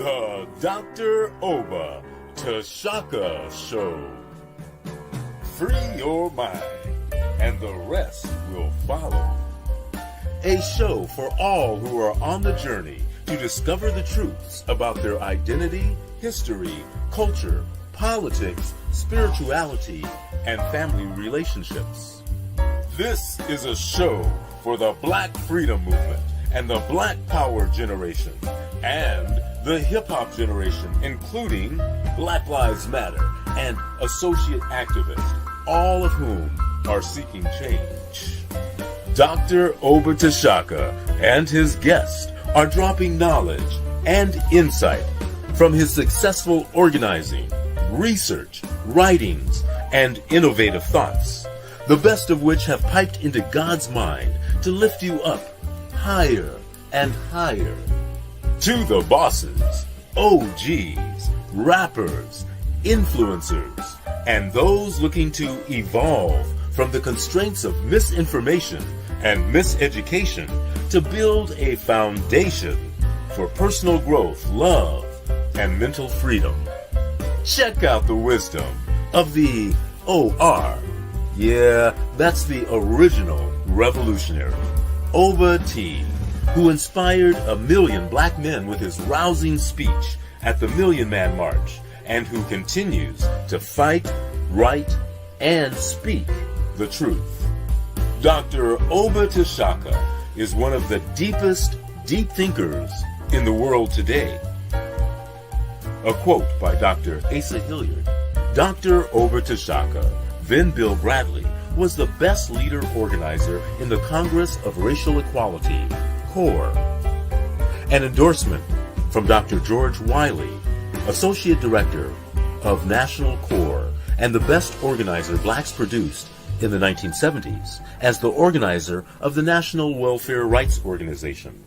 The Dr. Oba Tashaka Show. Free your mind, and the rest will follow. A show for all who are on the journey to discover the truths about their identity, history, culture, politics, spirituality, and family relationships. This is a show for the Black Freedom Movement and the Black Power generation and the hip-hop generation, including Black Lives Matter and associate activists, all of whom are seeking change. Dr. Oba Tashaka and his guest are dropping knowledge and insight from his successful organizing, research, writings, and innovative thoughts, the best of which have piped into God's mind to lift you up higher and higher. To the bosses, OGs, rappers, influencers, and those looking to evolve from the constraints of misinformation and miseducation to build a foundation for personal growth, love, and mental freedom. Check out the wisdom of the OR. Yeah, that's the original revolutionary, Oba T, who inspired 1 million black men with his rousing speech at the Million Man March, and who continues to fight, write, and speak the truth. Dr. Oba Tashaka is one of the deepest deep thinkers in the world today. A quote by Dr. Asa Hilliard. Dr. Oba Tashaka, then Bill Bradley, was the best leader organizer in the Congress of Racial Equality, CORE. An endorsement from Dr. George Wiley, Associate Director of National CORE and the best organizer blacks produced in the 1970s as the organizer of the National Welfare Rights Organization.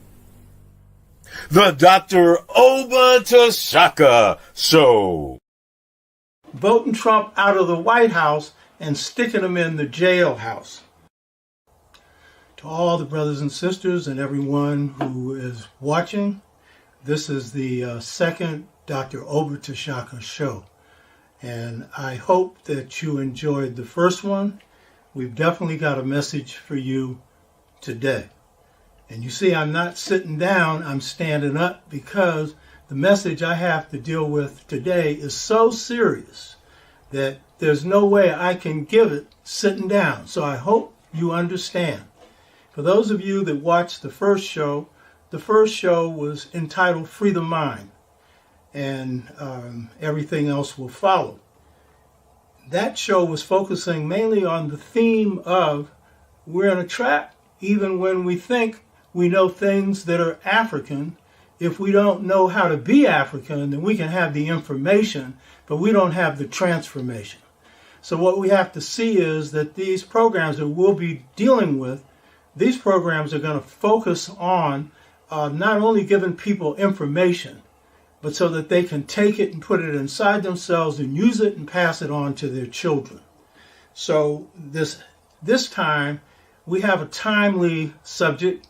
The Dr. Oba Tashaka Show. Voting Trump out of the White House and sticking him in the jailhouse. To all the brothers and sisters and everyone who is watching, this is the second Dr. Oba Tashaka Show. And I hope that you enjoyed the first one. We've definitely got a message for you today. And you see, I'm not sitting down, I'm standing up, because the message I have to deal with today is so serious that there's no way I can give it sitting down. So I hope you understand. For those of you that watched the first show was entitled Free the Mind, and everything else will follow. That show was focusing mainly on the theme of we're in a trap even when we think we know things that are African. If we don't know how to be African, then we can have the information, but we don't have the transformation. So what we have to see is that these programs that we'll be dealing with, these programs are going to focus on not only giving people information, but so that they can take it and put it inside themselves and use it and pass it on to their children. So this time we have a timely subject,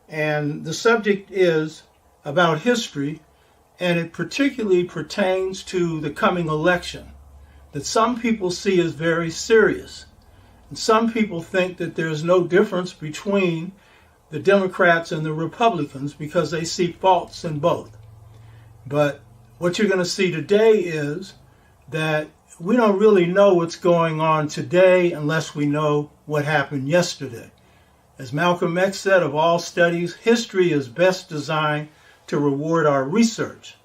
and the subject is about history, and it particularly pertains to the coming election that some people see as very serious. And some people think that there's no difference between the Democrats and the Republicans because they see faults in both. But what you're going to see today is that we don't really know what's going on today unless we know what happened yesterday. As Malcolm X said, of all studies, history is best designed to reward our research.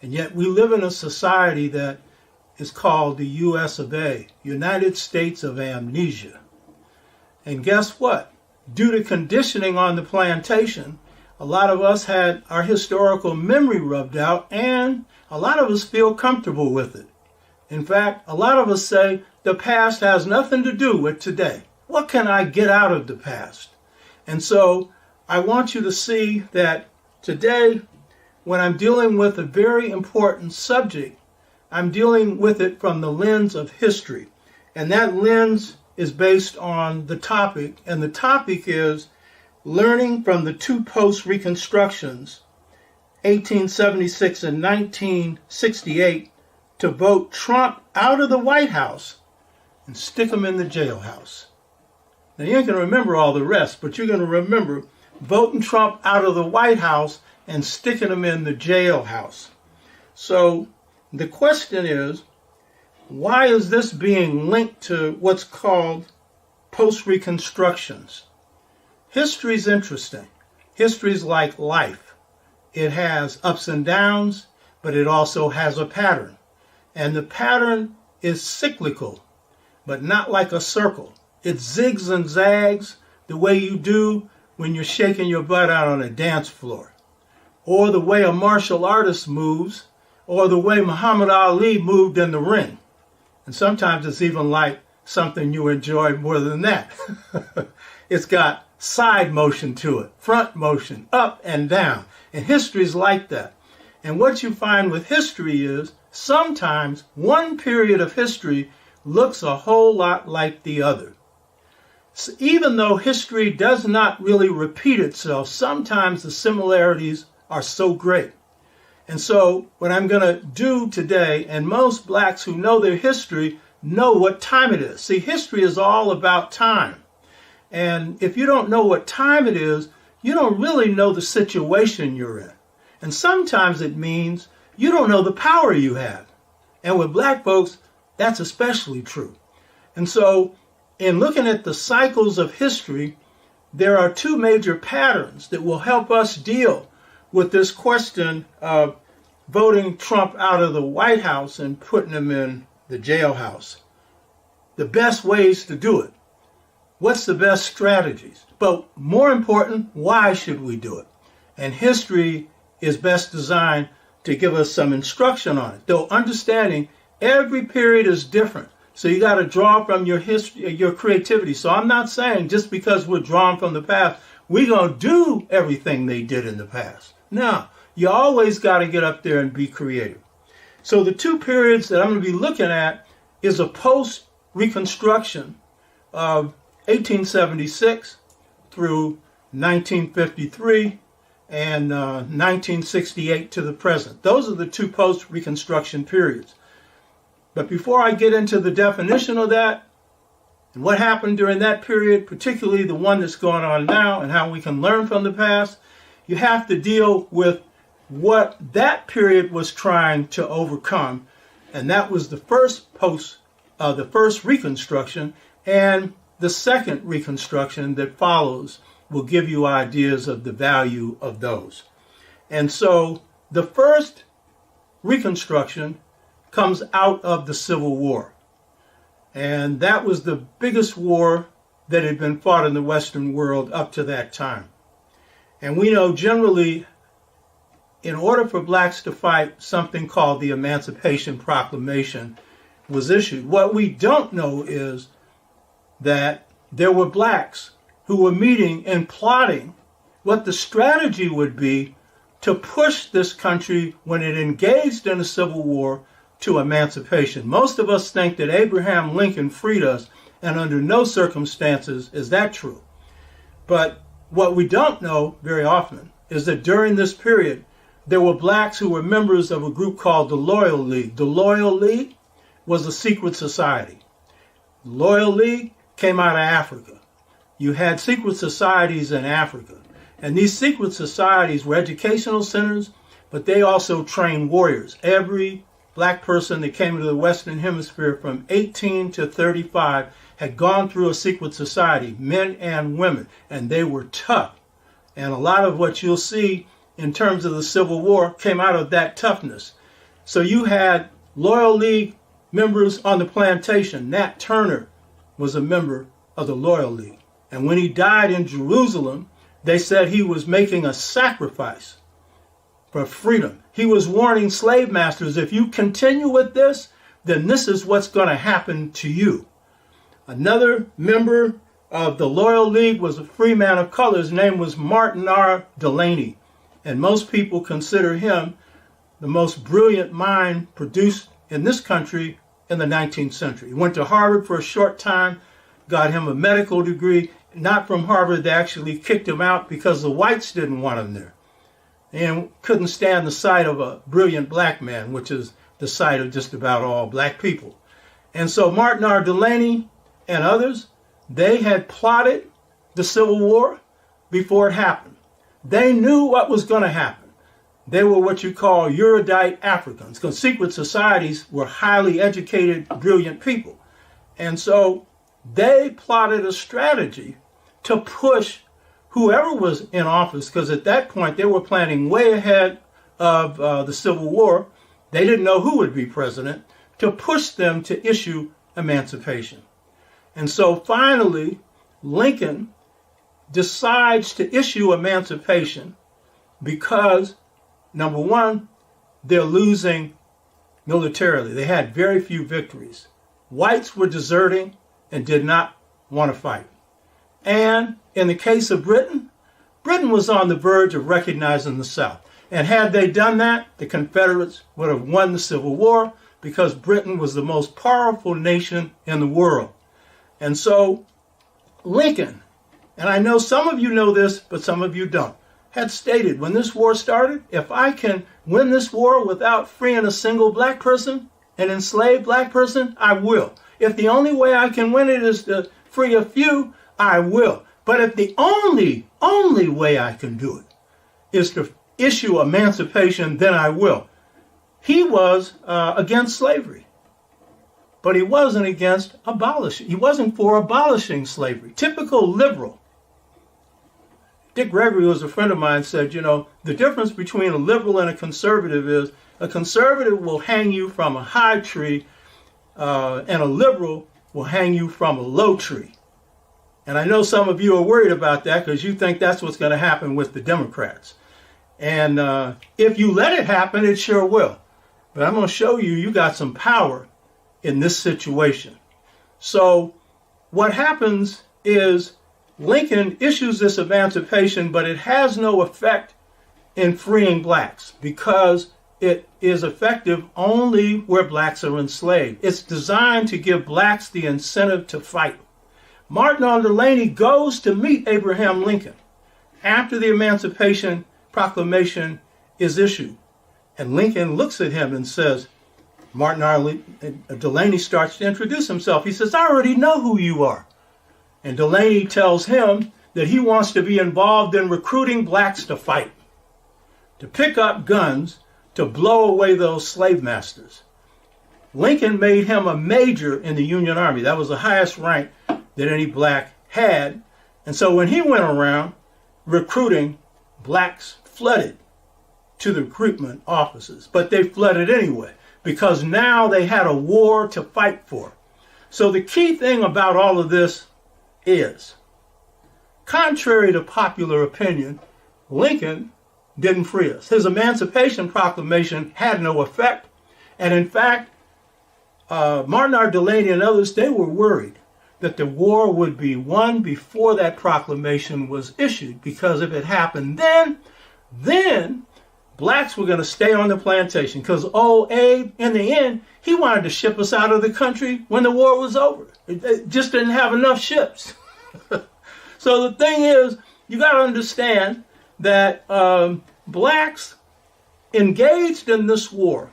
And yet we live in a society that is called the US of A, United States of Amnesia. And guess what? Due to conditioning on the plantation, a lot of us had our historical memory rubbed out, and a lot of us feel comfortable with it. In fact, a lot of us say the past has nothing to do with today. What can I get out of the past? And so I want you to see that today, when I'm dealing with a very important subject, I'm dealing with it from the lens of history. And that lens is based on the topic, and the topic is learning from the two post-reconstructions 1876 and 1968 to vote Trump out of the White House and stick him in the jailhouse. Now, you ain't going to remember all the rest, but you're going to remember voting Trump out of the White House and sticking him in the jailhouse. So the question is, why is this being linked to what's called post-reconstructions? History's interesting. History's like life. It has ups and downs, but it also has a pattern. And the pattern is cyclical, but not like a circle. It zigs and zags the way you do when you're shaking your butt out on a dance floor, or the way a martial artist moves, or the way Muhammad Ali moved in the ring. And sometimes it's even like something you enjoy more than that. It's got side motion to it, front motion, up and down. And history's like that. And what you find with history is sometimes one period of history looks a whole lot like the other. So even though history does not really repeat itself, sometimes the similarities are so great. And so what I'm going to do today, and most blacks who know their history know what time it is. See, history is all about time. And if you don't know what time it is, you don't really know the situation you're in. And sometimes it means you don't know the power you have. And with black folks, that's especially true. And so in looking at the cycles of history, there are two major patterns that will help us deal with this question of voting Trump out of the White House and putting him in the jailhouse. The best ways to do it. What's the best strategies? But more important, why should we do it? And history is best designed to give us some instruction on it. Though understanding every period is different. So you got to draw from your history, your creativity. So I'm not saying just because we're drawn from the past, we're going to do everything they did in the past. No, you always got to get up there and be creative. So the two periods that I'm going to be looking at is a post-Reconstruction of 1876 through 1953 and 1968 to the present. Those are the two post-Reconstruction periods. But before I get into the definition of that and what happened during that period, particularly the one that's going on now and how we can learn from the past, you have to deal with what that period was trying to overcome. And that was the first Reconstruction, and the second Reconstruction that follows will give you ideas of the value of those. And so the first Reconstruction comes out of the Civil War. And that was the biggest war that had been fought in the Western world up to that time. And we know generally, in order for blacks to fight, something called the Emancipation Proclamation was issued. What we don't know is that there were blacks who were meeting and plotting what the strategy would be to push this country, when it engaged in a civil war, to emancipation. Most of us think that Abraham Lincoln freed us, and under no circumstances is that true. But what we don't know very often is that during this period, there were blacks who were members of a group called the Loyal League. The Loyal League was a secret society. The Loyal League came out of Africa. You had secret societies in Africa. And these secret societies were educational centers, but they also trained warriors. Every black person that came into the Western Hemisphere from 18 to 35 had gone through a secret society, men and women, and they were tough. And a lot of what you'll see in terms of the Civil War came out of that toughness. So you had Loyal League members on the plantation. Nat Turner was a member of the Loyal League. And when he died in Jerusalem, they said he was making a sacrifice for freedom. He was warning slave masters, if you continue with this, then this is what's going to happen to you. Another member of the Loyal League was a free man of color. His name was Martin R. Delaney. And most people consider him the most brilliant mind produced in this country in the 19th century. He went to Harvard for a short time, got him a medical degree. Not from Harvard, they actually kicked him out because the whites didn't want him there. and couldn't stand the sight of a brilliant black man, which is the sight of just about all black people. And so Martin R. Delaney and others, they had plotted the Civil War before it happened. They knew what was going to happen. They were what you call erudite Africans, because secret societies were highly educated, brilliant people. And so they plotted a strategy to push whoever was in office, because at that point they were planning way ahead of the Civil War. They didn't know who would be president, to push them to issue emancipation. And so finally, Lincoln decides to issue emancipation because, number one, they're losing militarily. They had very few victories. Whites were deserting and did not want to fight. And in the case of Britain, Britain was on the verge of recognizing the South. And had they done that, the Confederates would have won the Civil War, because Britain was the most powerful nation in the world. And so Lincoln, and I know some of you know this, but some of you don't, had stated when this war started, if I can win this war without freeing a single black person, an enslaved black person, I will. If the only way I can win it is to free a few, I will. But if the only way I can do it is to issue emancipation, then I will. He was against slavery, but he wasn't against abolishing. He wasn't for abolishing slavery. Typical liberal. Dick Gregory, was a friend of mine, said, you know, the difference between a liberal and a conservative is a conservative will hang you from a high tree and a liberal will hang you from a low tree. And I know some of you are worried about that because you think that's what's going to happen with the Democrats. And if you let it happen, it sure will. But I'm going to show you, you got some power in this situation. So what happens is Lincoln issues this emancipation, but it has no effect in freeing blacks because it is effective only where blacks are enslaved. It's designed to give blacks the incentive to fight. Martin R. Delaney goes to meet Abraham Lincoln after the Emancipation Proclamation is issued. And Lincoln looks at him and says, Martin R. Delaney starts to introduce himself. He says, I already know who you are. And Delaney tells him that he wants to be involved in recruiting blacks to fight, to pick up guns, to blow away those slave masters. Lincoln made him a major in the Union Army. That was the highest rank that any black had. And so when he went around recruiting, blacks flooded to the recruitment offices, but they flooded anyway because now they had a war to fight for. So the key thing about all of this is, contrary to popular opinion, Lincoln didn't free us. His Emancipation Proclamation had no effect. And in fact, Martin R. Delaney and others, they were worried that the war would be won before that proclamation was issued, because if it happened then blacks were going to stay on the plantation, because old Abe, in the end, he wanted to ship us out of the country when the war was over. It just didn't have enough ships. So the thing is, you got to understand that blacks engaged in this war,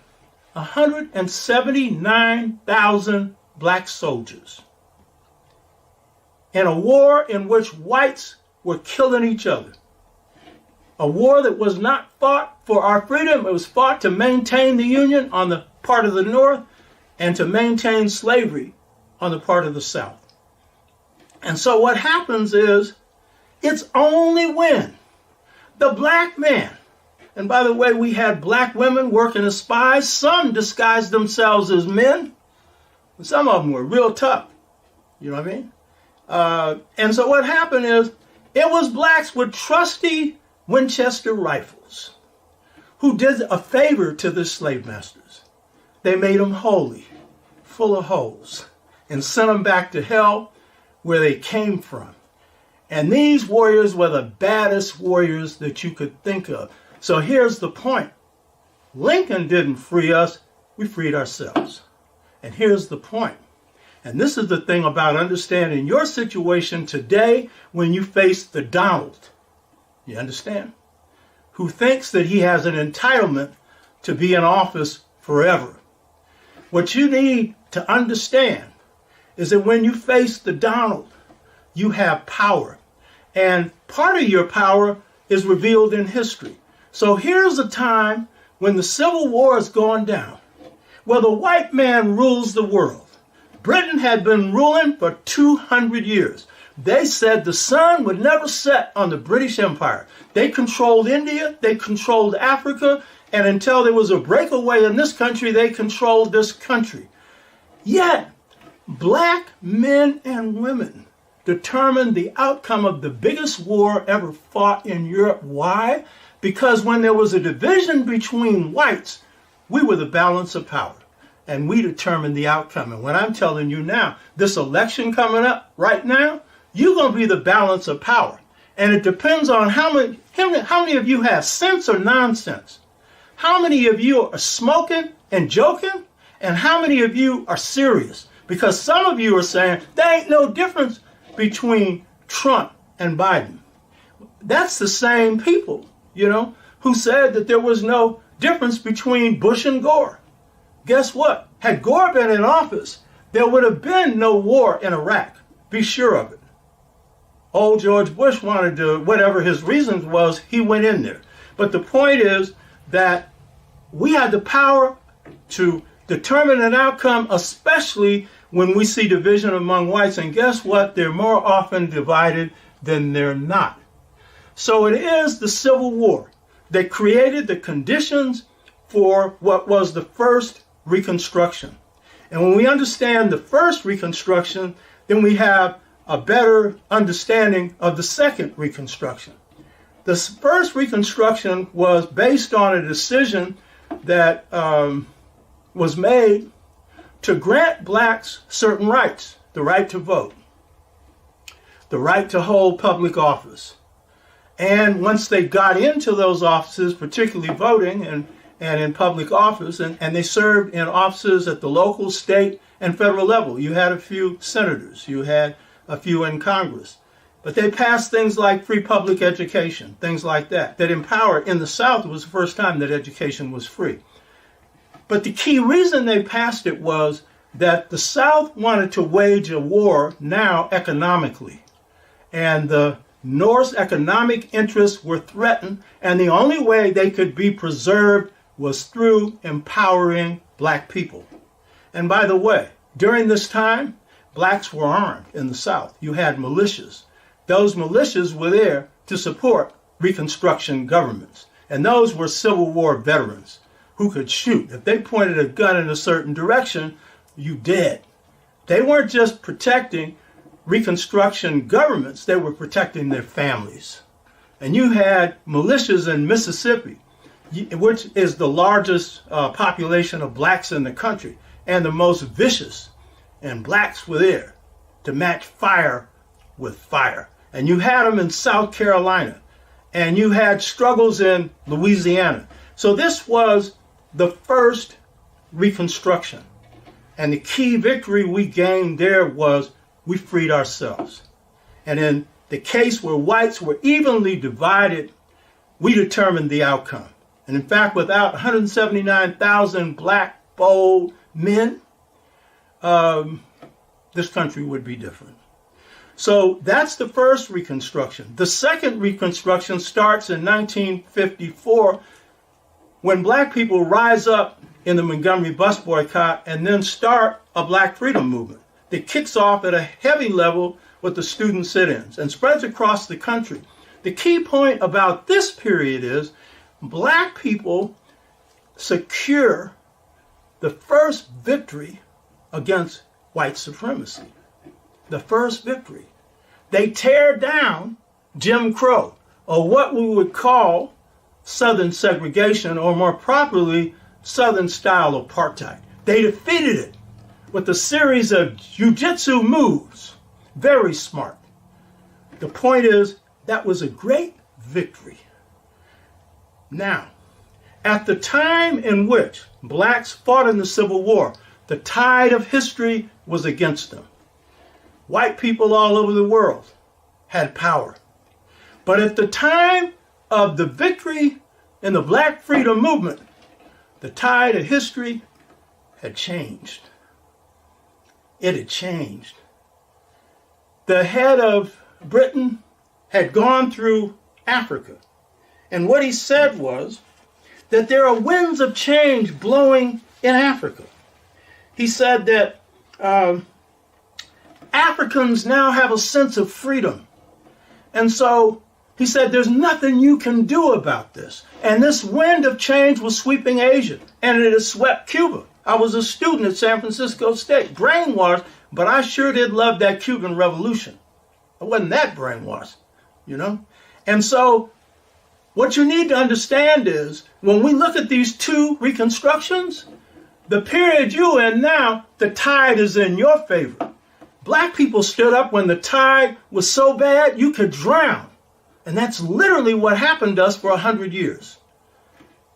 179,000 black soldiers, in a war in which whites were killing each other. A war that was not fought for our freedom. It was fought to maintain the Union on the part of the North and to maintain slavery on the part of the South. And so what happens is, it's only when the black man, and by the way, we had black women working as spies. Some disguised themselves as men. Some of them were real tough. You know what I mean? And so what happened is, it was blacks with trusty Winchester rifles who did a favor to the slave masters. They made them holy, full of holes, and sent them back to hell where they came from. And these warriors were the baddest warriors that you could think of. So here's the point. Lincoln didn't free us, we freed ourselves. And here's the point. And this is the thing about understanding your situation today when you face the Donald. You understand? who thinks that he has an entitlement to be in office forever. What you need to understand is that when you face the Donald, you have power. And part of your power is revealed in history. So here's a time when the Civil War is going down, where the white man rules the world. Britain had been ruling for 200 years. They said the sun would never set on the British Empire. They controlled India, they controlled Africa, and until there was a breakaway in this country, they controlled this country. Yet, black men and women determined the outcome of the biggest war ever fought in Europe. Why? Because when there was a division between whites, we were the balance of power. And we determined the outcome. And what I'm telling you now, this election coming up right now, you're going to be the balance of power. And it depends on how many of you have sense or nonsense. How many of you are smoking and joking? And how many of you are serious? Because some of you are saying there ain't no difference between Trump and Biden. That's the same people, who said that there was no difference between Bush and Gore. Guess what? Had Gore been in office, there would have been no war in Iraq. Be sure of it. Old George Bush wanted to, whatever his reasons was, he went in there. But the point is that we have the power to determine an outcome, especially when we see division among whites. And guess what? They're more often divided than they're not. So it is the Civil War that created the conditions for what was the first Reconstruction. And when we understand the first Reconstruction, then we have a better understanding of the second Reconstruction. The first Reconstruction was based on a decision that was made to grant blacks certain rights: the right to vote, the right to hold public office. And once they got into those offices, particularly voting and in public office, and they served in offices at the local, state, and federal level. You had a few senators, you had a few in Congress. But they passed things like free public education, things like that empowered. In the South, it was the first time that education was free. But the key reason they passed it was that the South wanted to wage a war now economically. And the North's economic interests were threatened, and the only way they could be preserved was through empowering black people. And by the way, during this time, blacks were armed in the South. You had militias. Those militias were there to support Reconstruction governments. And those were Civil War veterans who could shoot. If they pointed a gun in a certain direction, you dead. They weren't just protecting Reconstruction governments, they were protecting their families. And you had militias in Mississippi, which is the largest population of blacks in the country and the most vicious. And blacks were there to match fire with fire. And you had them in South Carolina, and you had struggles in Louisiana. So this was the first Reconstruction. And the key victory we gained there was we freed ourselves. And in the case where whites were evenly divided, we determined the outcome. And in fact, without 179,000 black, bold men, this country would be different. So that's the first Reconstruction. The second Reconstruction starts in 1954 when black people rise up in the Montgomery bus boycott and then start a black freedom movement that kicks off at a heavy level with the student sit-ins and spreads across the country. The key point about this period is black people secure the first victory against white supremacy. The first victory. They tear down Jim Crow, or what we would call Southern segregation, or more properly, Southern style apartheid. They defeated it with a series of jiu-jitsu moves. Very smart. The point is, that was a great victory. Now, at the time in which blacks fought in the Civil War, the tide of history was against them. White people all over the world had power. But at the time of the victory in the Black freedom movement, the tide of history had changed. It had changed. The head of Britain had gone through Africa. And what he said was that there are winds of change blowing in Africa. He said that Africans now have a sense of freedom. And so he said there's nothing you can do about this. And this wind of change was sweeping Asia, and it has swept Cuba. I was a student at San Francisco State, brainwashed, but I sure did love that Cuban Revolution. I wasn't that brainwashed, you know? And so what you need to understand is when we look at these two reconstructions, the period you're in now, the tide is in your favor. Black people stood up when the tide was so bad you could drown. And that's literally what happened to us for 100 years.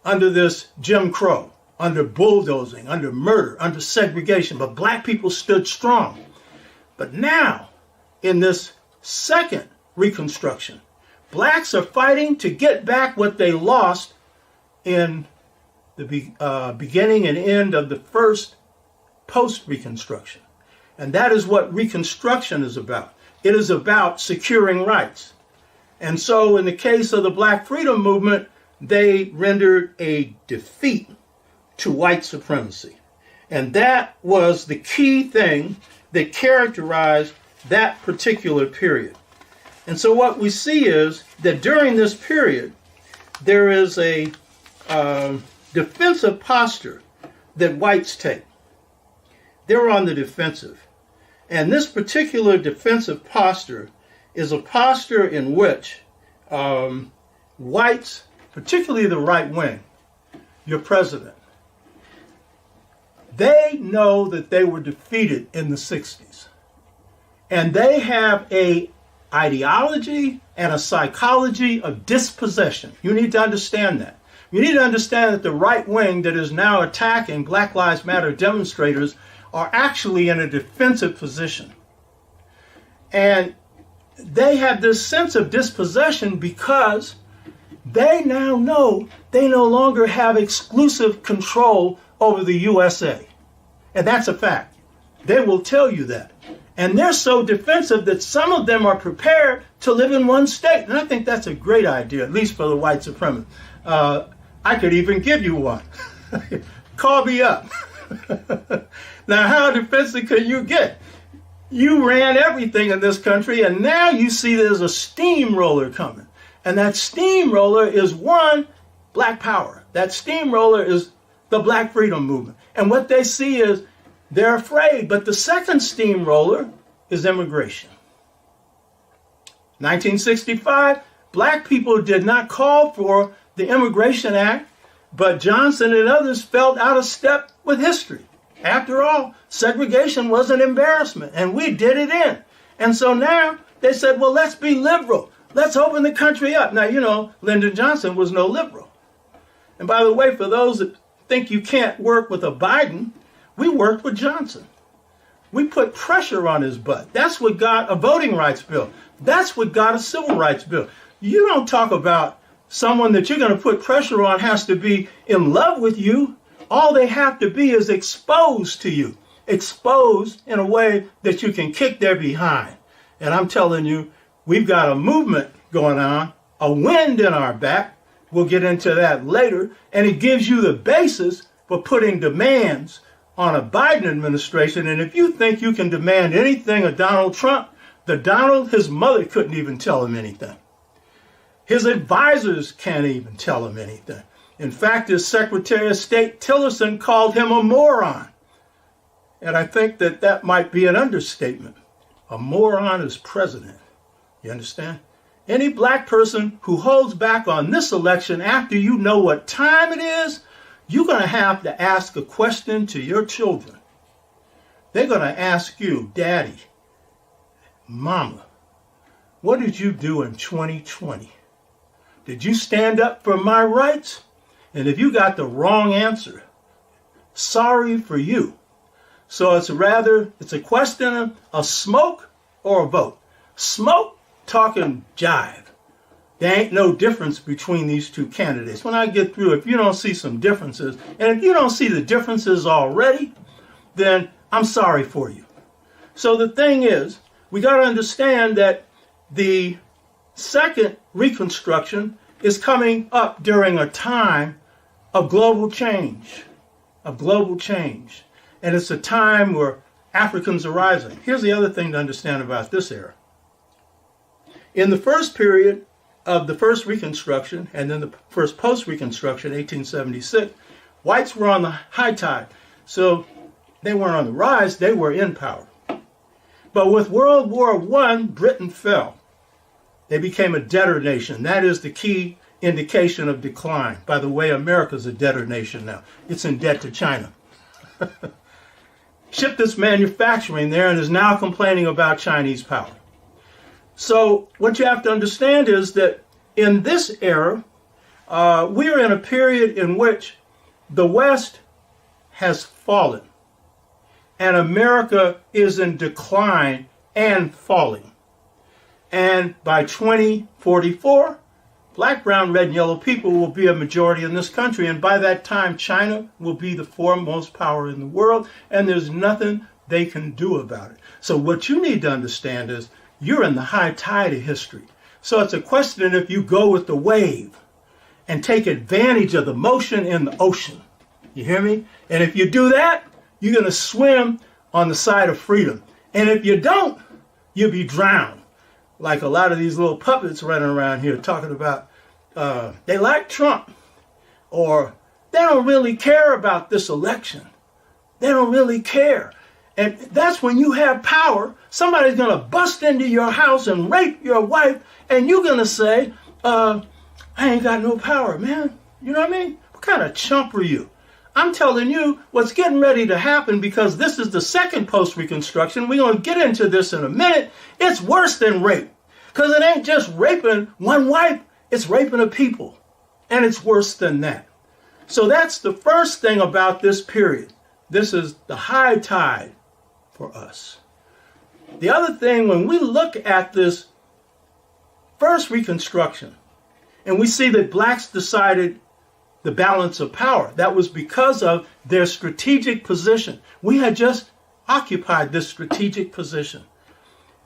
Under this Jim Crow, under bulldozing, under murder, under segregation. But black people stood strong. But now, in this second Reconstruction, blacks are fighting to get back what they lost in the beginning and end of the first Post-Reconstruction. And that is what Reconstruction is about. It is about securing rights. And so in the case of the Black Freedom Movement, they rendered a defeat to white supremacy. And that was the key thing that characterized that particular period. And so what we see is that during this period, there is a defensive posture that whites take. They're on the defensive. And this particular defensive posture is a posture in which whites, particularly the right wing, your president, they know that they were defeated in the 60s. And they have a ideology and a psychology of dispossession. You need to understand that. You need to understand that the right wing that is now attacking Black Lives Matter demonstrators are actually in a defensive position. And they have this sense of dispossession because they now know they no longer have exclusive control over the USA. And that's a fact. They will tell you that. And they're so defensive that some of them are prepared to live in one state. And I think that's a great idea, at least for the white supremacists. I could even give you one. Call me up. Now, how defensive can you get? You ran everything in this country, and now you see there's a steamroller coming. And that steamroller is one, Black power. That steamroller is the Black freedom movement. And what they see is they're afraid. But the second steamroller is immigration. 1965, Black people did not call for the Immigration Act, but Johnson and others felt out of step with history. After all, segregation was an embarrassment, and we did it in. And so now they said, well, let's be liberal. Let's open the country up. Now, you know, Lyndon Johnson was no liberal. And by the way, for those that think you can't work with a Biden, we worked with Johnson. We put pressure on his butt. That's what got a voting rights bill. That's what got a civil rights bill. You don't talk about someone that you're going to put pressure on has to be in love with you. All they have to be is exposed to you. Exposed in a way that you can kick their behind. And I'm telling you, we've got a movement going on, a wind in our back. We'll get into that later. And it gives you the basis for putting demands on a Biden administration. And if you think you can demand anything of Donald Trump, his mother couldn't even tell him anything. His advisors can't even tell him anything. In fact, his Secretary of State Tillerson called him a moron. And I think that that might be an understatement. A moron is president. You understand? Any black person who holds back on this election after you know what time it is, you're going to have to ask a question to your children. They're going to ask you, Daddy, Mama, what did you do in 2020? Did you stand up for my rights? And if you got the wrong answer, sorry for you. So it's a question of smoke or a vote. Smoke, talking jive. There ain't no difference between these two candidates. When I get through, if you don't see some differences, and if you don't see the differences already, then I'm sorry for you. So the thing is, we got to understand that the second Reconstruction is coming up during a time of global change, And it's a time where Africans are rising. Here's the other thing to understand about this era. In the first period of the first Reconstruction and then the first Post-Reconstruction, 1876, whites were on the high tide. So they weren't on the rise, they were in power. But with World War I, Britain fell. They became a debtor nation. That is the key indication of decline. By the way, America's a debtor nation now. It's in debt to China. Shipped its manufacturing there and is now complaining about Chinese power. So what you have to understand is that in this era, we are in a period in which the West has fallen and America is in decline and falling. And by 2044, black, brown, red, and yellow people will be a majority in this country. And by that time, China will be the foremost power in the world, and there's nothing they can do about it. So what you need to understand is you're in the high tide of history. So it's a question if you go with the wave and take advantage of the motion in the ocean. You hear me? And if you do that, you're going to swim on the side of freedom. And if you don't, you'll be drowned. Like a lot of these little puppets running around here talking about they like Trump, or they don't really care about this election. They don't really care. And that's when you have power. Somebody's going to bust into your house and rape your wife, and you're going to say, I ain't got no power, man. You know what I mean? What kind of chump are you? I'm telling you what's getting ready to happen, because this is the second Post-Reconstruction. We're going to get into this in a minute. It's worse than rape, because it ain't just raping one wife. It's raping a people, and it's worse than that. So that's the first thing about this period. This is the high tide for us. The other thing, when we look at this first Reconstruction, and we see that blacks decided the balance of power, that was because of their strategic position. We had just occupied this strategic position.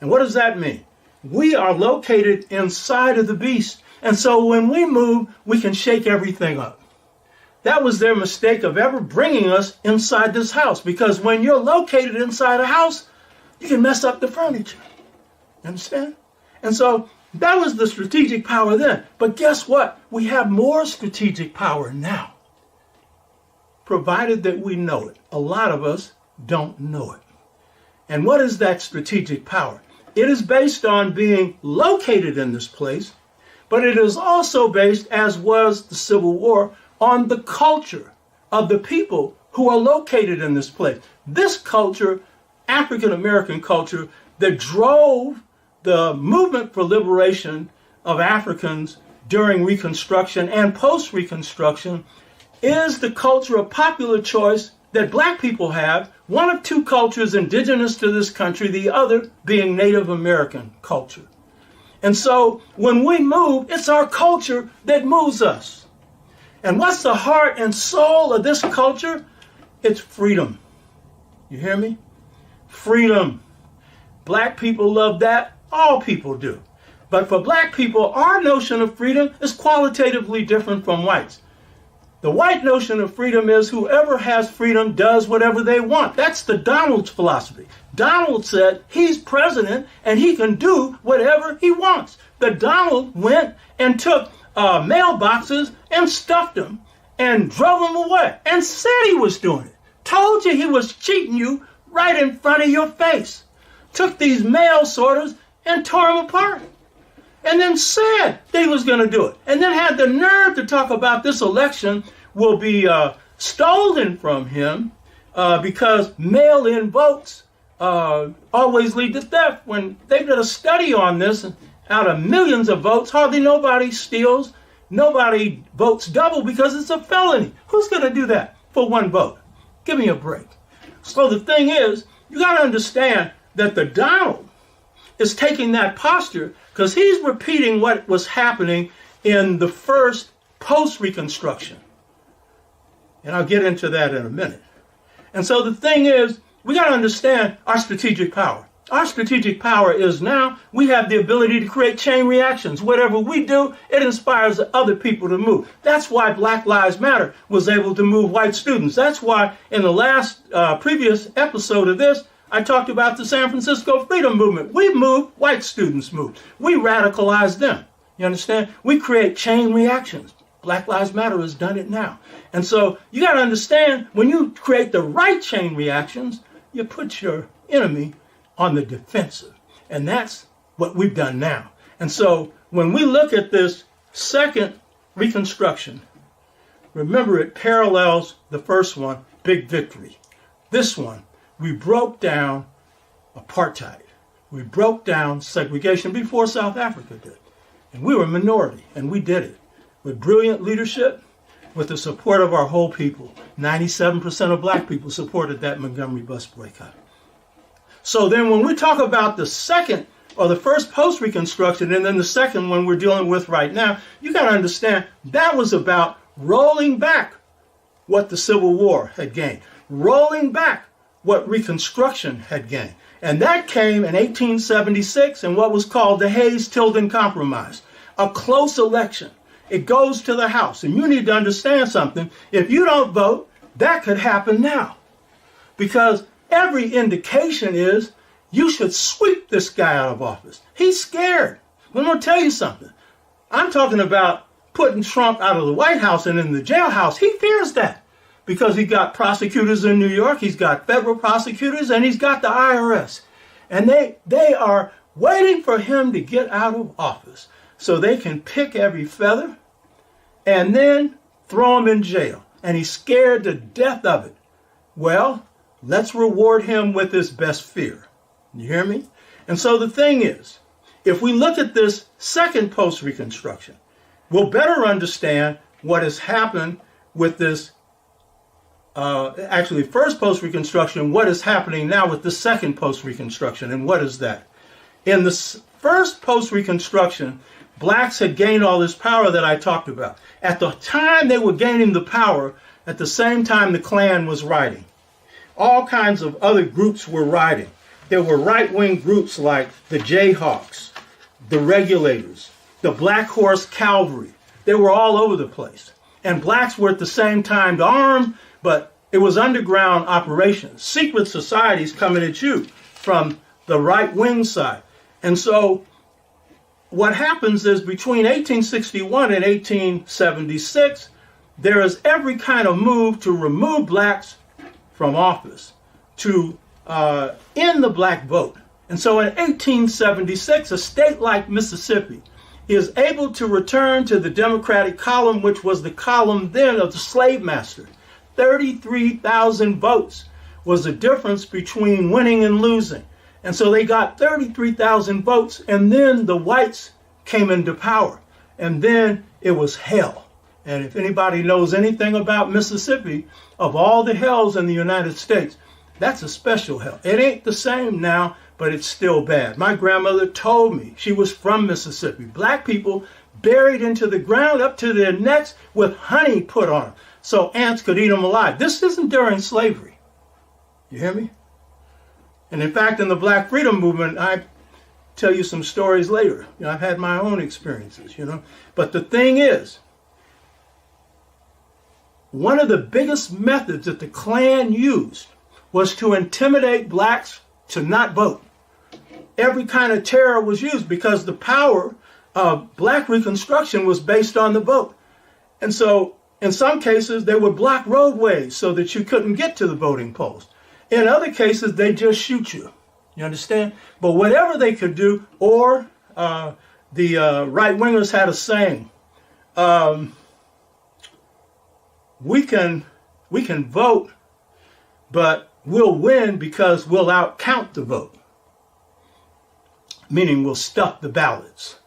And what does that mean? We are located inside of the beast. And so when we move, we can shake everything up. That was their mistake of ever bringing us inside this house, because when you're located inside a house, you can mess up the furniture. You understand? And so that was the strategic power then. But guess what? We have more strategic power now, provided that we know it. A lot of us don't know it. And what is that strategic power? It is based on being located in this place, but it is also based, as was the Civil War, on the culture of the people who are located in this place. This culture, African American culture, that drove the movement for liberation of Africans during Reconstruction and post-Reconstruction, is the culture of popular choice that black people have. One of two cultures indigenous to this country, the other being Native American culture. And so when we move, it's our culture that moves us. And what's the heart and soul of this culture? It's freedom. You hear me? Freedom. Black people love that. All people do. But for black people, our notion of freedom is qualitatively different from whites. The white notion of freedom is whoever has freedom does whatever they want. That's the Donald's philosophy. Donald said he's president and he can do whatever he wants. The Donald went and took mailboxes and stuffed them and drove them away and said he was doing it. Told you he was cheating you right in front of your face. Took these mail sorters and tore them apart. And then said they was going to do it. And then had the nerve to talk about this election will be stolen from him because mail-in votes always lead to theft. When they did a study on this, out of millions of votes, hardly nobody steals. Nobody votes double because it's a felony. Who's going to do that for one vote? Give me a break. So the thing is, you got to understand that the Donald is taking that posture because he's repeating what was happening in the first post-Reconstruction. And I'll get into that in a minute. And so the thing is, we got to understand our strategic power. Our strategic power is now we have the ability to create chain reactions. Whatever we do, it inspires other people to move. That's why Black Lives Matter was able to move white students. That's why in the last previous episode of this, I talked about the San Francisco Freedom Movement. We moved, white students moved. We radicalized them. You understand? We create chain reactions. Black Lives Matter has done it now. And so you got to understand, when you create the right chain reactions, you put your enemy on the defensive. And that's what we've done now. And so when we look at this second Reconstruction, remember it parallels the first one, big victory. This one, we broke down apartheid. We broke down segregation before South Africa did. And we were a minority, and we did it with brilliant leadership, with the support of our whole people. 97% of black people supported that Montgomery bus boycott. So then when we talk about the second, or the first post-Reconstruction, and then the second one we're dealing with right now, you got to understand that was about rolling back what the Civil War had gained, rolling back what Reconstruction had gained. And that came in 1876 in what was called the Hayes-Tilden Compromise, a close election. It goes to the House. And you need to understand something. If you don't vote, that could happen now. Because every indication is you should sweep this guy out of office. He's scared. I'm going to tell you something. I'm talking about putting Trump out of the White House and in the jailhouse. He fears that because he got prosecutors in New York, he's got federal prosecutors, and he's got the IRS. And they are waiting for him to get out of office so they can pick every feather and then throw him in jail. And he's scared to death of it. Well, let's reward him with his best fear. You hear me? And so the thing is, if we look at this second post-Reconstruction, we'll better understand what has happened with this, actually first post-Reconstruction, what is happening now with the second post-Reconstruction, and what is that? In the first post-Reconstruction, blacks had gained all this power that I talked about. At the time they were gaining the power, at the same time the Klan was rioting. All kinds of other groups were rioting. There were right-wing groups like the Jayhawks, the Regulators, the Black Horse Cavalry. They were all over the place. And blacks were at the same time armed, but it was underground operations, secret societies coming at you from the right-wing side. And so what happens is between 1861 and 1876, there is every kind of move to remove blacks from office, to end the black vote. And so in 1876, a state like Mississippi is able to return to the Democratic column, which was the column then of the slave master. 33,000 votes was the difference between winning and losing. And so they got 33,000 votes, and then the whites came into power. And then it was hell. And if anybody knows anything about Mississippi, of all the hells in the United States, that's a special hell. It ain't the same now, but it's still bad. My grandmother told me, she was from Mississippi. Black people buried into the ground up to their necks with honey put on them so ants could eat them alive. This isn't during slavery. You hear me? And in fact, in the Black Freedom Movement, I tell you some stories later. You know, I've had my own experiences, you know. But the thing is, one of the biggest methods that the Klan used was to intimidate blacks to not vote. Every kind of terror was used because the power of black Reconstruction was based on the vote. And so in some cases, they would block roadways so that you couldn't get to the voting polls. In other cases, they just shoot you. You understand? But whatever they could do, or the right-wingers had a saying, we can vote, but we'll win because we'll outcount the vote. Meaning we'll stuff the ballots.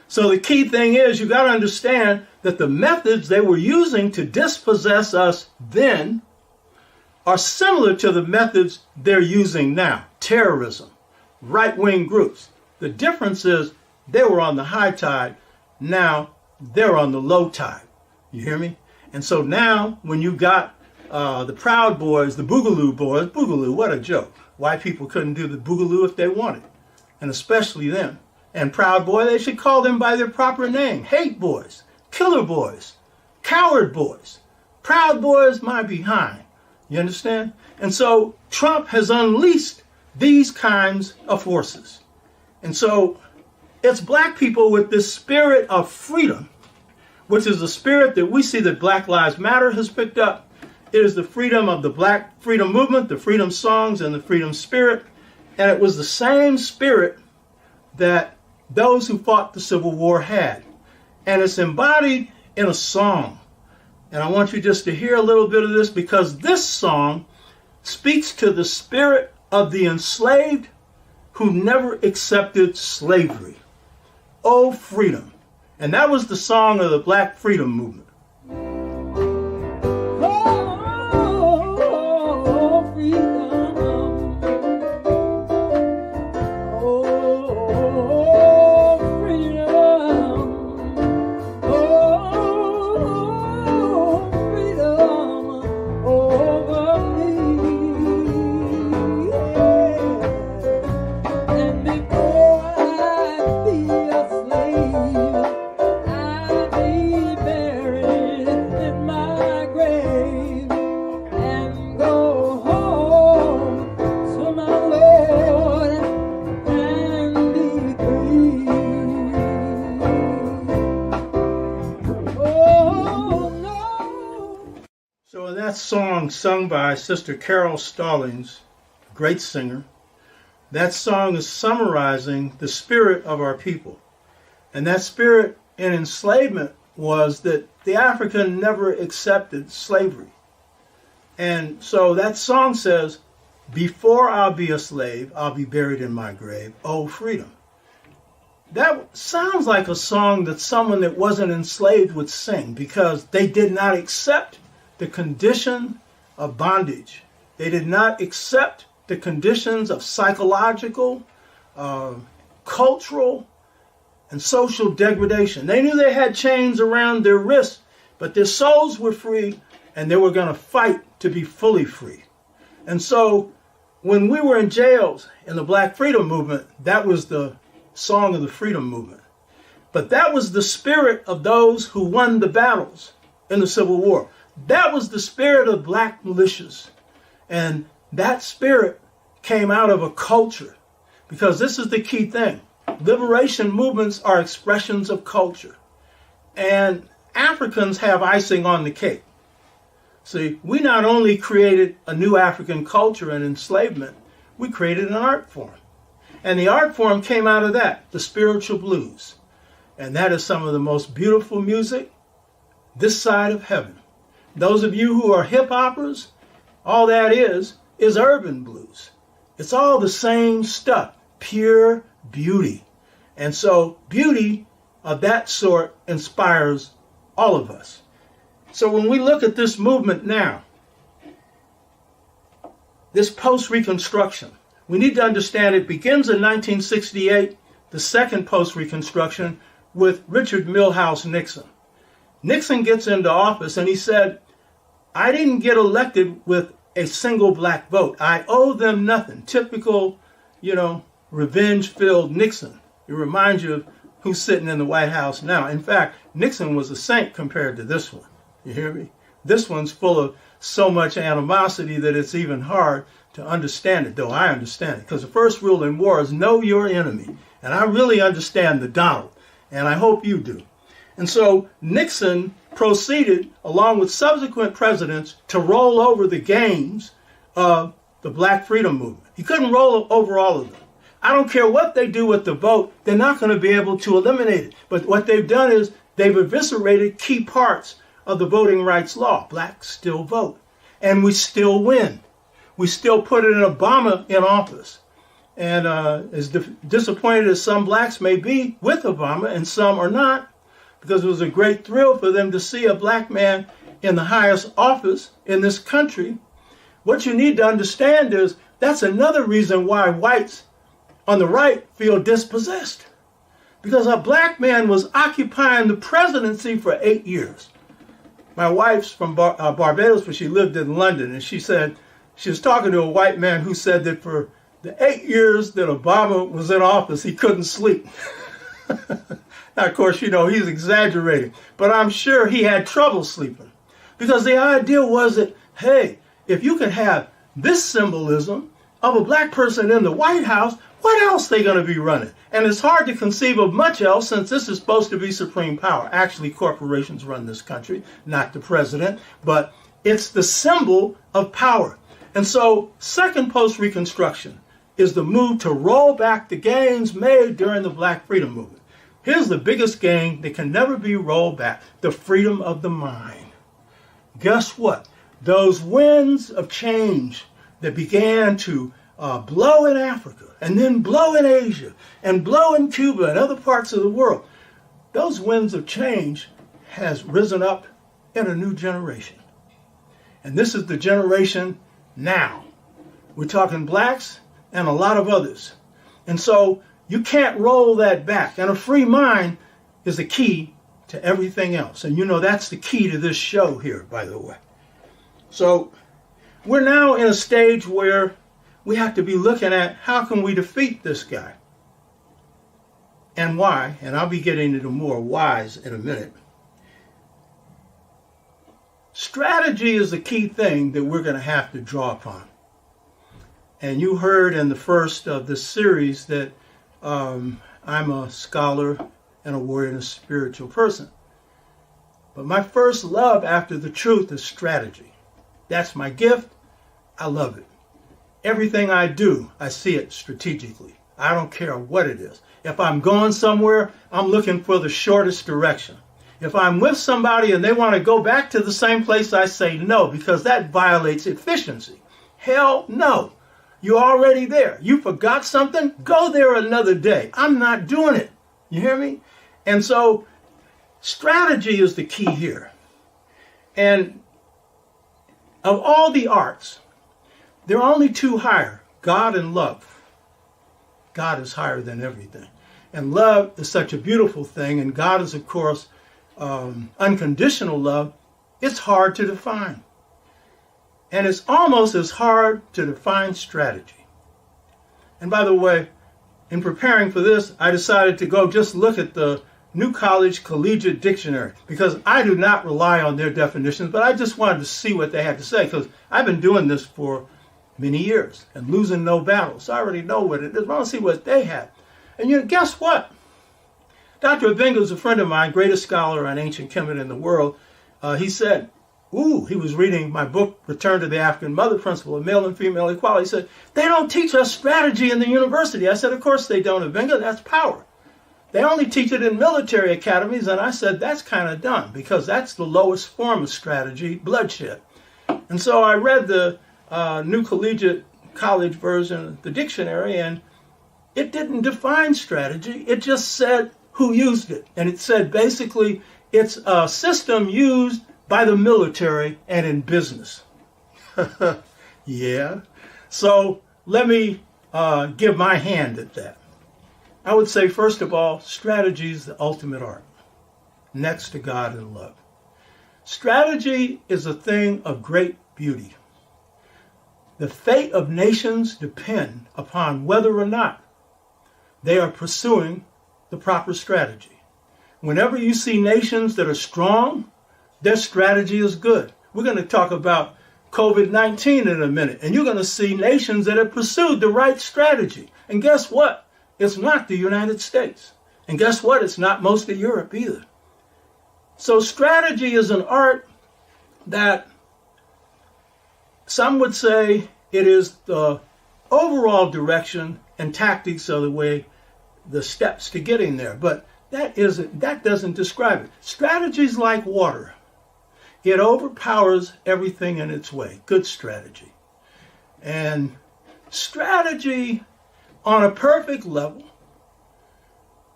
So the key thing is you got to understand that the methods they were using to dispossess us then are similar to the methods they're using now. Terrorism, right-wing groups. The difference is they were on the high tide. Now they're on the low tide. You hear me? And so now when you got the Proud Boys, the Boogaloo Boys, Boogaloo, what a joke. White people couldn't do the Boogaloo if they wanted, and especially them. And Proud Boy, they should call them by their proper name. Hate Boys, Killer Boys, Coward Boys, Proud Boys, my behind. You understand? And so Trump has unleashed these kinds of forces. And so it's black people with this spirit of freedom, which is the spirit that we see that Black Lives Matter has picked up. It is the freedom of the Black freedom movement, the freedom songs, and the freedom spirit. And it was the same spirit that those who fought the Civil War had. And it's embodied in a song. And I want you just to hear a little bit of this, because this song speaks to the spirit of the enslaved who never accepted slavery. Oh, freedom. And that was the song of the Black freedom movement. Song sung by Sister Carol Stallings, a great singer. That song is summarizing the spirit of our people. And that spirit in enslavement was that the African never accepted slavery. And so that song says, before I'll be a slave, I'll be buried in my grave. Oh, freedom. That sounds like a song that someone that wasn't enslaved would sing, because they did not accept the condition of bondage. They did not accept the conditions of psychological, cultural, and social degradation. They knew they had chains around their wrists, but their souls were free, and they were going to fight to be fully free. And so when we were in jails in the Black Freedom Movement, that was the song of the freedom movement. But that was the spirit of those who won the battles in the Civil War. That was the spirit of black militias. And that spirit came out of a culture, because this is the key thing. Liberation movements are expressions of culture. And Africans have icing on the cake. See, we not only created a new African culture and enslavement, we created an art form. And the art form came out of that, the spiritual blues. And that is some of the most beautiful music this side of heaven. Those of you who are hip hoppers, all that is urban blues. It's all the same stuff, pure beauty. And so beauty of that sort inspires all of us. So when we look at this movement now, this post-Reconstruction, we need to understand it begins in 1968, the second post-Reconstruction, with Richard Milhous Nixon. Nixon gets into office and he said, I didn't get elected with a single black vote. I owe them nothing. Typical, revenge-filled Nixon. It reminds you of who's sitting in the White House now. In fact, Nixon was a saint compared to this one. You hear me? This one's full of so much animosity that it's even hard to understand it, though I understand it. Because the first rule in war is know your enemy. And I really understand the Donald. And I hope you do. And so Nixon proceeded, along with subsequent presidents, to roll over the gains of the Black Freedom Movement. He couldn't roll over all of them. I don't care what they do with the vote, they're not going to be able to eliminate it. But what they've done is they've eviscerated key parts of the voting rights law. Blacks still vote. And we still win. We still put in Obama in office. And as disappointed as some blacks may be with Obama, and some are not, because it was a great thrill for them to see a black man in the highest office in this country. What you need to understand is that's another reason why whites on the right feel dispossessed because a black man was occupying the presidency for 8 years. My wife's from Barbados, but she lived in London, and she said she was talking to a white man who said that for the 8 years that Obama was in office, he couldn't sleep. Now, of course, you know, he's exaggerating, but I'm sure he had trouble sleeping because the idea was that, hey, if you could have this symbolism of a black person in the White House, what else are they going to be running? And it's hard to conceive of much else since this is supposed to be supreme power. Actually, corporations run this country, not the president, but it's the symbol of power. And so, second post-Reconstruction is the move to roll back the gains made during the Black Freedom Movement. Here's the biggest gain that can never be rolled back: the freedom of the mind. Guess what? Those winds of change that began to blow in Africa, and then blow in Asia, and blow in Cuba and other parts of the world, those winds of change has risen up in a new generation. And this is the generation now. We're talking blacks and a lot of others. And so you can't roll that back. And a free mind is the key to everything else. And you know, that's the key to this show here, by the way. So we're now in a stage where we have to be looking at how can we defeat this guy and why. And I'll be getting into more whys in a minute. Strategy is the key thing that we're going to have to draw upon. And you heard in the first of this series that I'm a scholar and a warrior and a spiritual person. But my first love after the truth is strategy. That's my gift. I love it. Everything I do, I see it strategically. I don't care what it is. If I'm going somewhere, I'm looking for the shortest direction. If I'm with somebody and they want to go back to the same place, I say no, because that violates efficiency. Hell no. You're already there. You forgot something? Go there another day. I'm not doing it. You hear me? And so strategy is the key here. And of all the arts, there are only two higher: God and love. God is higher than everything. And love is such a beautiful thing. And God is, of course, unconditional love. It's hard to define. And it's almost as hard to define strategy. And by the way, in preparing for this, I decided to go just look at the New College Collegiate Dictionary, because I do not rely on their definitions, but I just wanted to see what they had to say, because I've been doing this for many years and losing no battles. So I already know what it is. I want to see what they have. And you know, guess what? Dr. Abenga is a friend of mine, greatest scholar on ancient Kemet in the world. He said, he was reading my book, Return to the African Mother, Principle of Male and Female Equality. He said, they don't teach us strategy in the university. I said, of course they don't, Abenga. That's power. They only teach it in military academies. And I said, that's kind of dumb, because that's the lowest form of strategy, bloodshed. And so I read the New Collegiate College version of the dictionary, and it didn't define strategy. It just said who used it. And it said basically it's a system used by the military and in business. Yeah. So let me give my hand at that. I would say, first of all, strategy is the ultimate art, next to God and love. Strategy is a thing of great beauty. The fate of nations depend upon whether or not they are pursuing the proper strategy. Whenever you see nations that are strong, their strategy is good. We're going to talk about COVID-19 in a minute, and you're going to see nations that have pursued the right strategy. And guess what? It's not the United States. And guess what? It's not most of Europe either. So strategy is an art that some would say it is the overall direction and tactics of the way, the steps to getting there. But that doesn't describe it. Strategy is like water. It overpowers everything in its way. Good strategy. And strategy on a perfect level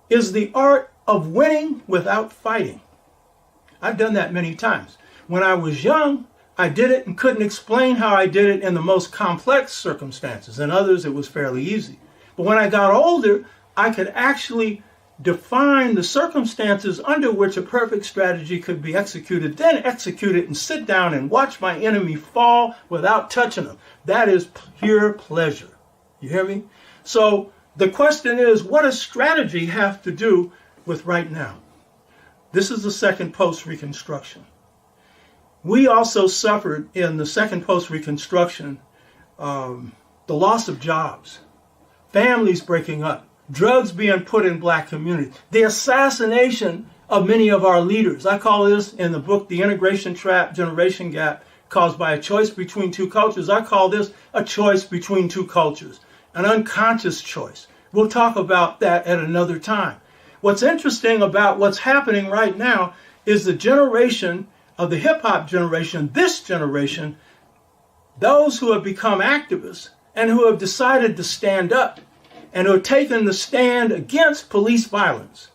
is the art of winning without fighting. I've done that many times. When I was young, I did it and couldn't explain how I did it in the most complex circumstances. In others, it was fairly easy. But when I got older, I could actually define the circumstances under which a perfect strategy could be executed, then execute it and sit down and watch my enemy fall without touching them. That is pure pleasure. You hear me? So the question is, what does strategy have to do with right now? This is the second post-Reconstruction. We also suffered in the second post-Reconstruction the loss of jobs, families breaking up, drugs being put in black communities, the assassination of many of our leaders. I call this in the book, The Integration Trap, Generation Gap, caused by a choice between two cultures. I call this a choice between two cultures, an unconscious choice. We'll talk about that at another time. What's interesting about what's happening right now is the generation of the hip-hop generation, this generation, those who have become activists and who have decided to stand up and who have taken the stand against police violence,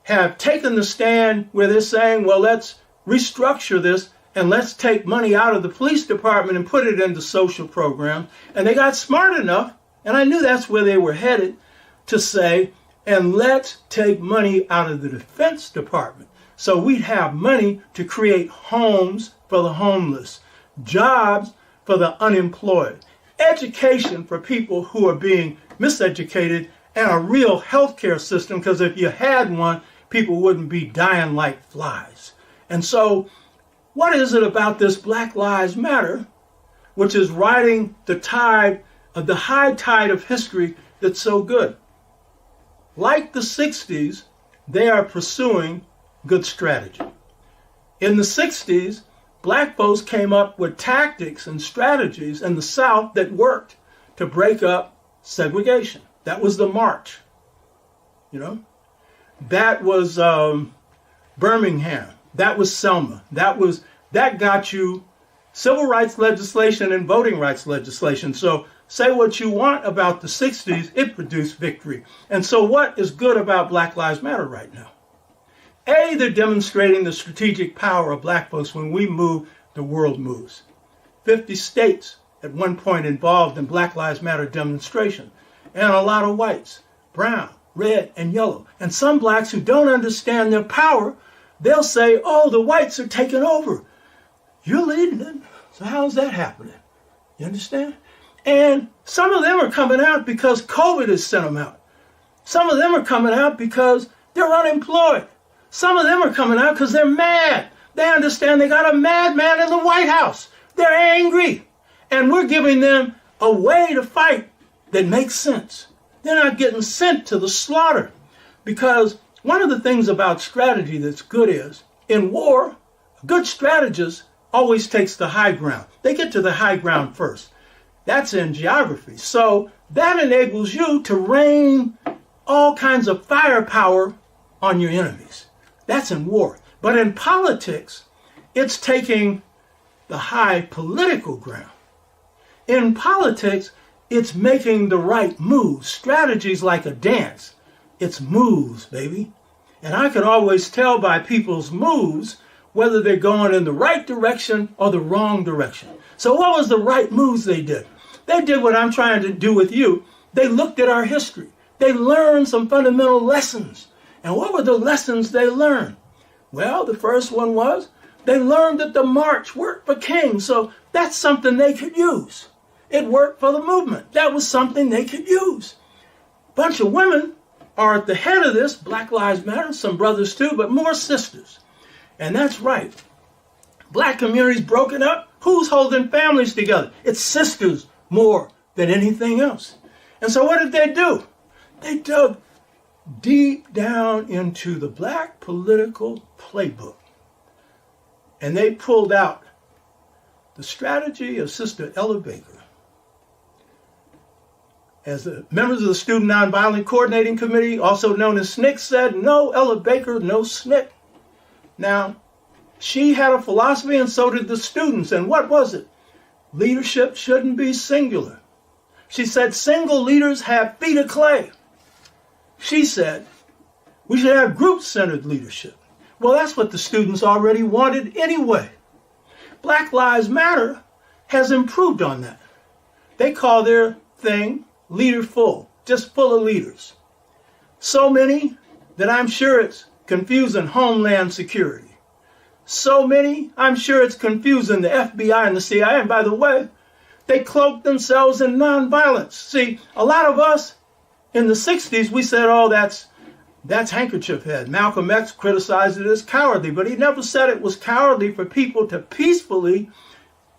have taken the stand where they're saying, well, let's restructure this and let's take money out of the police department and put it into social programs. And they got smart enough, and I knew that's where they were headed, to say, and let's take money out of the Defense Department so we'd have money to create homes for the homeless, jobs for the unemployed, education for people who are being miseducated, and a real healthcare system, because if you had one, people wouldn't be dying like flies. And so what is it about this Black Lives Matter, which is riding the tide of the high tide of history, that's so good? Like the 60s, they are pursuing good strategy. In the 60s, black folks came up with tactics and strategies in the South that worked to break up segregation. That was the march. You know, that was Birmingham. That was Selma. That got you civil rights legislation and voting rights legislation. So say what you want about the 60s, it produced victory. And so what is good about Black Lives Matter right now? A, they're demonstrating the strategic power of black folks. When we move, the world moves. 50 states at one point involved in Black Lives Matter demonstration. And a lot of whites, brown, red, and yellow. And some blacks who don't understand their power, they'll say, oh, the whites are taking over. You're leading it. So how's that happening? You understand? And some of them are coming out because COVID has sent them out. Some of them are coming out because they're unemployed. Some of them are coming out because they're mad. They understand they got a madman in the White House. They're angry. And we're giving them a way to fight that makes sense. They're not getting sent to the slaughter. Because one of the things about strategy that's good is, in war, a good strategist always takes the high ground. They get to the high ground first. That's in geography. So that enables you to rain all kinds of firepower on your enemies. That's in war. But in politics, it's taking the high political ground. In politics, it's making the right moves. Strategy's like a dance. It's moves, baby. And I can always tell by people's moves whether they're going in the right direction or the wrong direction. So what was the right moves they did? They did what I'm trying to do with you. They looked at our history. They learned some fundamental lessons. And what were the lessons they learned? Well, the first one was they learned that the march worked for kings. So that's something they could use. It worked for the movement. That was something they could use. A bunch of women are at the head of this. Black Lives Matter, some brothers too, but more sisters. And that's right. Black communities broken up. Who's holding families together? It's sisters more than anything else. And so what did they do? They dug deep down into the black political playbook. And they pulled out the strategy of Sister Ella Baker. As the members of the Student Nonviolent Coordinating Committee, also known as SNCC, said, no Ella Baker, no SNCC. Now, she had a philosophy and so did the students. And what was it? Leadership shouldn't be singular. She said single leaders have feet of clay. She said we should have group-centered leadership. Well, that's what the students already wanted anyway. Black Lives Matter has improved on that. They call their thing leaderful. just full of leaders. So many that I'm sure it's confusing Homeland Security. So many, I'm sure it's confusing the FBI and the CIA. And by the way, they cloak themselves in nonviolence. See, a lot of us in the 60s, we said, oh, that's handkerchief head. Malcolm X criticized it as cowardly, but he never said it was cowardly for people to peacefully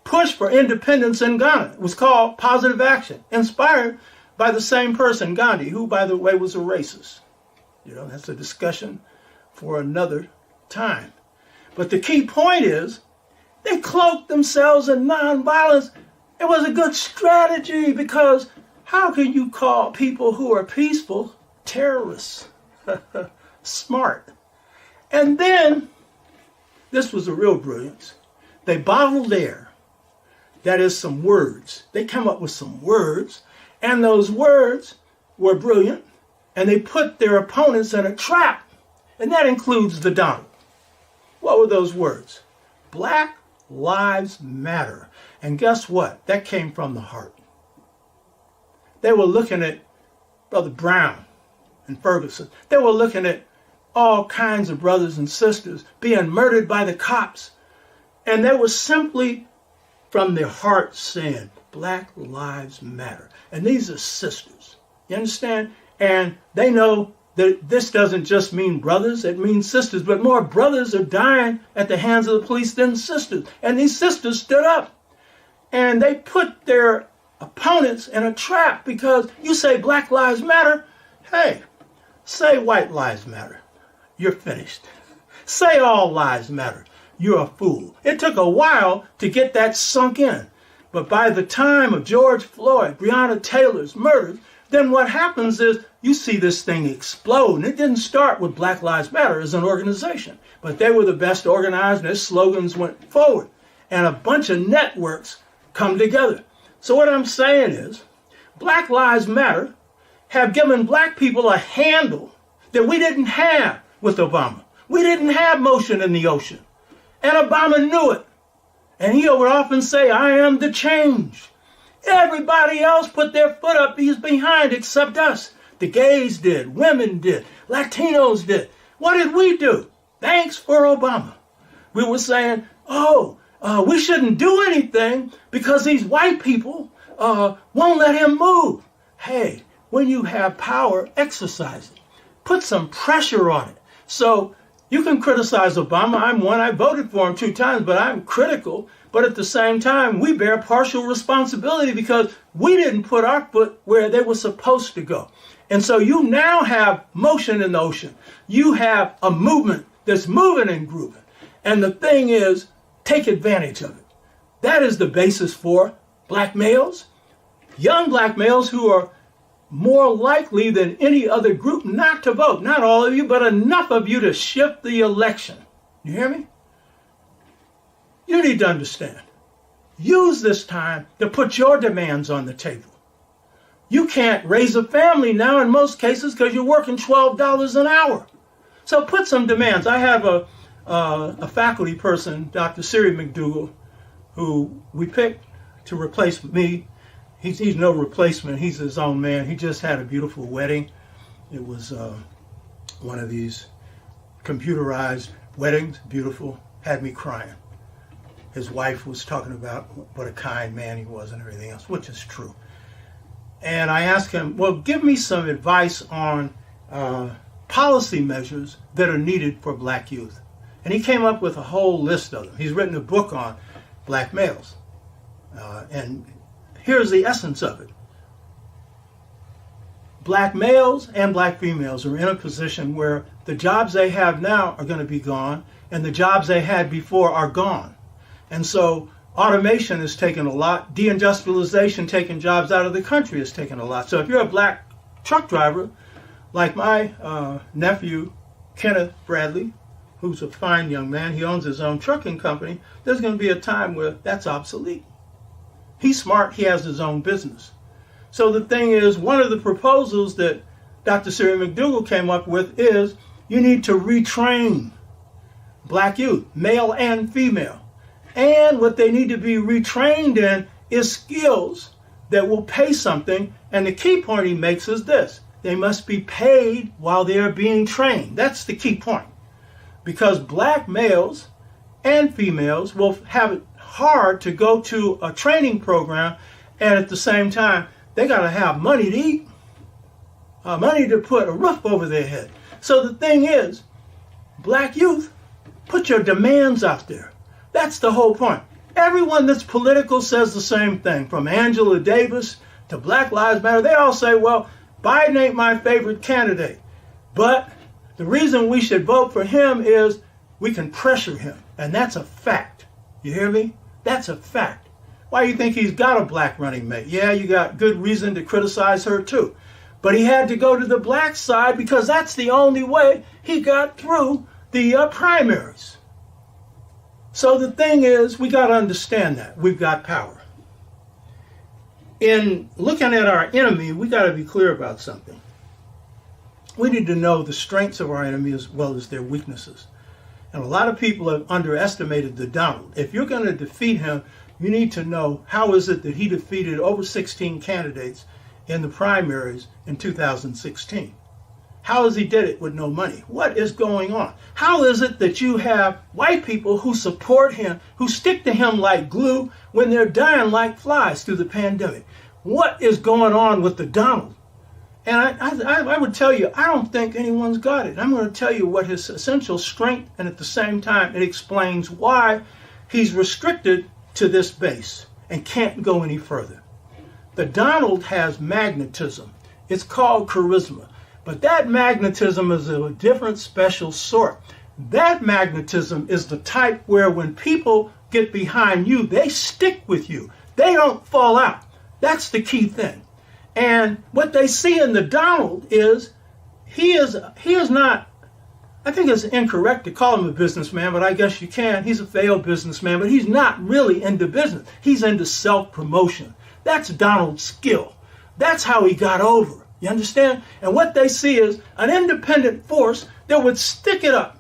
push for independence in Ghana. It was called positive action, inspired by the same person, Gandhi, who, by the way, was a racist. You know, that's a discussion for another time. But the key point is, they cloaked themselves in nonviolence. It was a good strategy, because how can you call people who are peaceful terrorists? Smart. And then, this was a real brilliance. They bottled air. That is, some words. They come up with some words, and those words were brilliant, and they put their opponents in a trap, and that includes the Donald. What were those words? Black Lives Matter. And guess what? That came from the heart. They were looking at Brother Brown and Ferguson. They were looking at all kinds of brothers and sisters being murdered by the cops. And they were simply from their heart saying, Black Lives Matter. And these are sisters. You understand? And they know that this doesn't just mean brothers, it means sisters. But more brothers are dying at the hands of the police than sisters. And these sisters stood up. And they put their opponents in a trap, because you say Black Lives Matter, hey, say White Lives Matter, you're finished. Say all lives matter, you're a fool. It took a while to get that sunk in. But by the time of George Floyd, Breonna Taylor's murders, then what happens is you see this thing explode. And it didn't start with Black Lives Matter as an organization, but they were the best organized, and their slogans went forward. And a bunch of networks come together. So what I'm saying is, Black Lives Matter have given black people a handle that we didn't have with Obama. We didn't have motion in the ocean. And Obama knew it. And he would often say, I am the change. Everybody else put their foot up behind except us. The gays did, women did, Latinos did. What did we do? Thanks for Obama. We were saying, we shouldn't do anything because these white people won't let him move. Hey, when you have power, exercise it. Put some pressure on it. So you can criticize Obama. I'm one. I voted for him 2 times, but I'm critical. But at the same time, we bear partial responsibility because we didn't put our foot where they were supposed to go. And so you now have motion in the ocean. You have a movement that's moving and grooving. And the thing is, take advantage of it. That is the basis for black males, young black males who are more likely than any other group not to vote. Not all of you, but enough of you to shift the election. You hear me? You need to understand. Use this time to put your demands on the table. You can't raise a family now in most cases because you're working $12 an hour. So put some demands. I have a faculty person, Dr. Siri McDougall, who we picked to replace me. He's no replacement. He's his own man. He just had a beautiful wedding. It was one of these computerized weddings, beautiful, had me crying. His wife was talking about what a kind man he was and everything else, which is true. And I asked him, well, give me some advice on policy measures that are needed for black youth. And he came up with a whole list of them. He's written a book on black males. And here's the essence of it. Black males and black females are in a position where the jobs they have now are going to be gone, and the jobs they had before are gone. And so automation has taken a lot. Deindustrialization, taking jobs out of the country, has taken a lot. So if you're a black truck driver, like my nephew, Kenneth Bradley, who's a fine young man, he owns his own trucking company, there's going to be a time where that's obsolete. He's smart, he has his own business. So the thing is, one of the proposals that Dr. Siri McDougall came up with is you need to retrain black youth, male and female. And what they need to be retrained in is skills that will pay something. And the key point he makes is this: they must be paid while they're being trained. That's the key point. Because black males and females will have it hard to go to a training program, and at the same time, they got to have money to eat, money to put a roof over their head. So the thing is, black youth, put your demands out there. That's the whole point. Everyone that's political says the same thing, from Angela Davis to Black Lives Matter. They all say, well, Biden ain't my favorite candidate, but the reason we should vote for him is we can pressure him. And that's a fact. You hear me? That's a fact. Why do you think he's got a black running mate? Yeah, you got good reason to criticize her too. But he had to go to the black side because that's the only way he got through the primaries. So the thing is, we got to understand that. We've got power. In looking at our enemy, we got to be clear about something. We need to know the strengths of our enemy as well as their weaknesses. And a lot of people have underestimated the Donald. If you're going to defeat him, you need to know how is it that he defeated over 16 candidates in the primaries in 2016. How is he did it with no money? What is going on? How is it that you have white people who support him, who stick to him like glue when they're dying like flies through the pandemic? What is going on with the Donald? And I would tell you, I don't think anyone's got it. I'm going to tell you what his essential strength, and at the same time, it explains why he's restricted to this base and can't go any further. The Donald has magnetism. It's called charisma. But that magnetism is of a different special sort. That magnetism is the type where when people get behind you, they stick with you. They don't fall out. That's the key thing. And what they see in the Donald is he is not, I think it's incorrect to call him a businessman, but I guess you can. He's a failed businessman, but he's not really into business. He's into self-promotion. That's Donald's skill. That's how he got over. You understand? And what they see is an independent force that would stick it up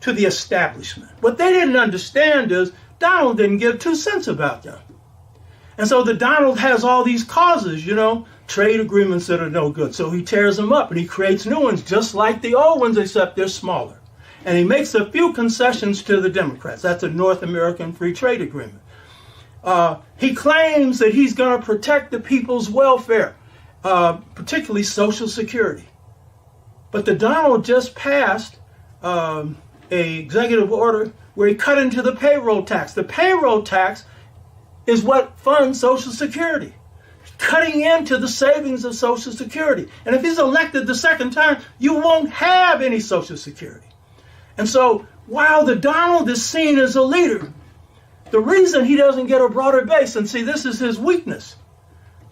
to the establishment. What they didn't understand is Donald didn't give 2 cents about them. And so the Donald has all these causes, trade agreements that are no good. So he tears them up and he creates new ones just like the old ones, except they're smaller. And he makes a few concessions to the Democrats. That's a North American Free Trade Agreement. He claims that he's going to protect the people's welfare, particularly Social Security. But the Donald just passed a executive order where he cut into the payroll tax. The payroll tax is what funds Social Security, cutting into the savings of Social Security. And if he's elected the second time, you won't have any Social Security. And so while the Donald is seen as a leader, the reason he doesn't get a broader base, and see, this is his weakness,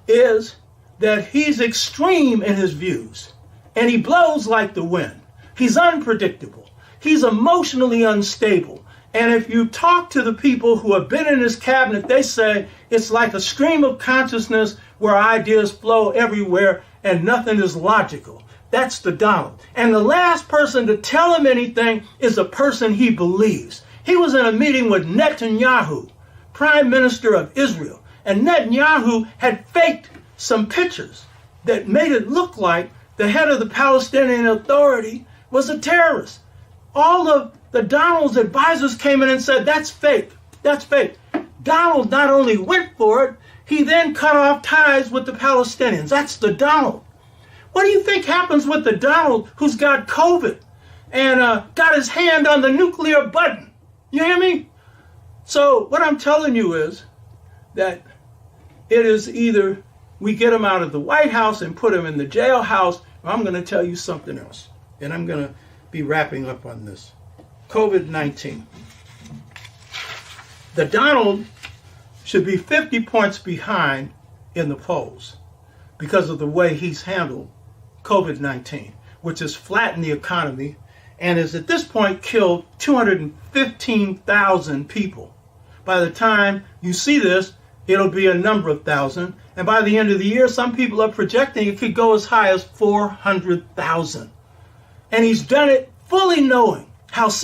is that he's extreme in his views. And he blows like the wind. He's unpredictable. He's emotionally unstable. And if you talk to the people who have been in his cabinet, they say it's like a stream of consciousness where ideas flow everywhere and nothing is logical. That's the Donald. And the last person to tell him anything is a person he believes. He was in a meeting with Netanyahu, Prime Minister of Israel. And Netanyahu had faked some pictures that made it look like the head of the Palestinian Authority was a terrorist. All of the Donald's advisors came in and said, that's fake. That's fake. Donald not only went for it, he then cut off ties with the Palestinians. That's the Donald. What do you think happens with the Donald who's got COVID and got his hand on the nuclear button? You hear me? So what I'm telling you is that it is either we get him out of the White House and put him in the jailhouse, or I'm going to tell you something else. And I'm going to be wrapping up on this. COVID-19. The Donald should be 50 points behind in the polls because of the way he's handled COVID-19, which has flattened the economy and has at this point killed 215,000 people. By the time you see this, it'll be a number of thousand. And by the end of the year, some people are projecting it could go as high as 400,000. And he's done it fully knowing how serious